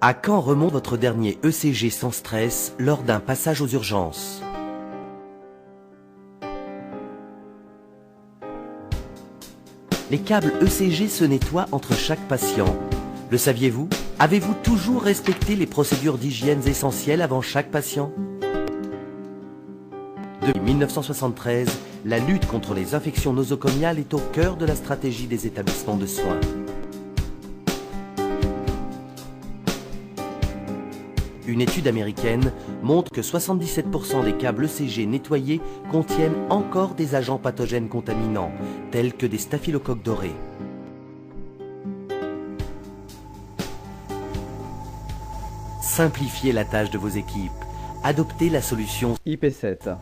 À quand remonte votre dernier ECG sans stress lors d'un passage aux urgences? Les câbles ECG se nettoient entre chaque patient. Le saviez-vous? Avez-vous toujours respecté les procédures d'hygiène essentielles avant chaque patient? Depuis 1973, la lutte contre les infections nosocomiales est au cœur de la stratégie des établissements de soins. Une étude américaine montre que 77% des câbles ECG nettoyés contiennent encore des agents pathogènes contaminants, tels que des staphylocoques dorés. Simplifiez la tâche de vos équipes. Adoptez la solution IP7.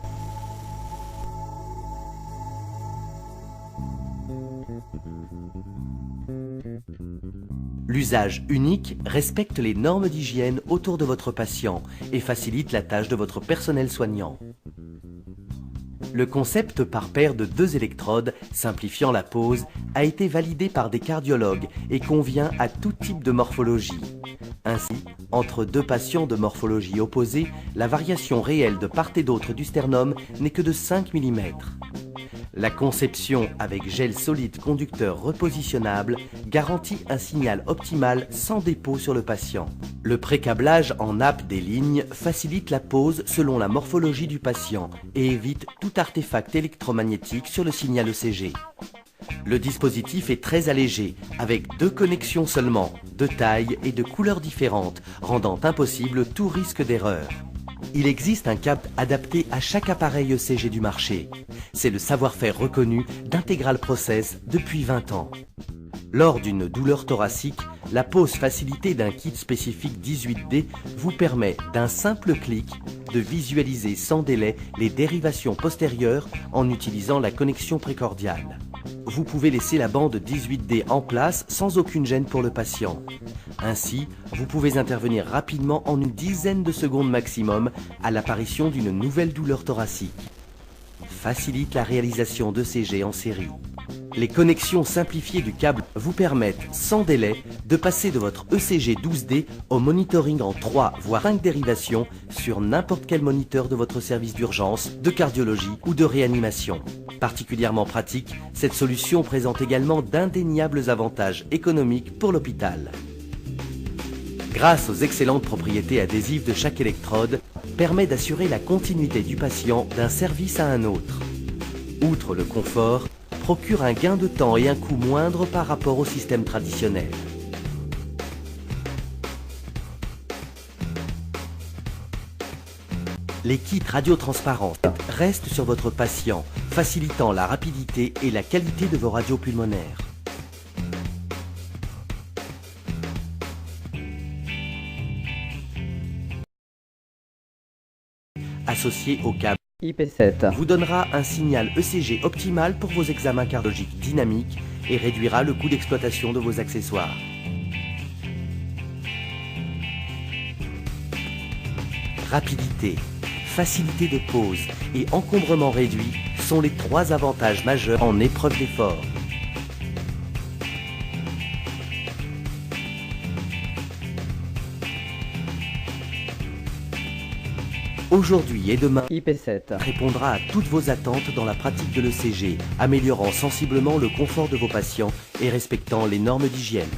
L'usage unique respecte les normes d'hygiène autour de votre patient et facilite la tâche de votre personnel soignant. Le concept par paire de 2 électrodes, simplifiant la pose, a été validé par des cardiologues et convient à tout type de morphologie. Ainsi, entre 2 patients de morphologie opposée, la variation réelle de part et d'autre du sternum n'est que de 5 mm. La conception avec gel solide conducteur repositionnable garantit un signal optimal sans dépôt sur le patient. Le pré-câblage en nappe des lignes facilite la pose selon la morphologie du patient et évite tout artefact électromagnétique sur le signal ECG. Le dispositif est très allégé, avec 2 connexions seulement, de taille et de couleurs différentes, rendant impossible tout risque d'erreur. Il existe un câble adapté à chaque appareil ECG du marché. C'est le savoir-faire reconnu d'Integral Process depuis 20 ans. Lors d'une douleur thoracique, la pose facilitée d'un kit spécifique 18D vous permet d'un simple clic de visualiser sans délai les dérivations postérieures en utilisant la connexion précordiale. Vous pouvez laisser la bande 18D en place sans aucune gêne pour le patient. Ainsi, vous pouvez intervenir rapidement en une dizaine de secondes maximum à l'apparition d'une nouvelle douleur thoracique. Facilite la réalisation d'ECG en série. Les connexions simplifiées du câble vous permettent, sans délai, de passer de votre ECG 12D au monitoring en 3 voire 5 dérivations sur n'importe quel moniteur de votre service d'urgence, de cardiologie ou de réanimation. Particulièrement pratique, cette solution présente également d'indéniables avantages économiques pour l'hôpital. Grâce aux excellentes propriétés adhésives de chaque électrode, permet d'assurer la continuité du patient d'un service à un autre. Outre le confort, procure un gain de temps et un coût moindre par rapport au système traditionnel. Les kits radiotransparents restent sur votre patient, facilitant la rapidité et la qualité de vos radios pulmonaires. Associé au câble IP7. vous donnera un signal ECG optimal pour vos examens cardiologiques dynamiques et réduira le coût d'exploitation de vos accessoires. Rapidité, facilité de pose et encombrement réduit sont les 3 avantages majeurs en épreuve d'effort. Aujourd'hui et demain, IP7. répondra à toutes vos attentes dans la pratique de l'ECG, améliorant sensiblement le confort de vos patients et respectant les normes d'hygiène.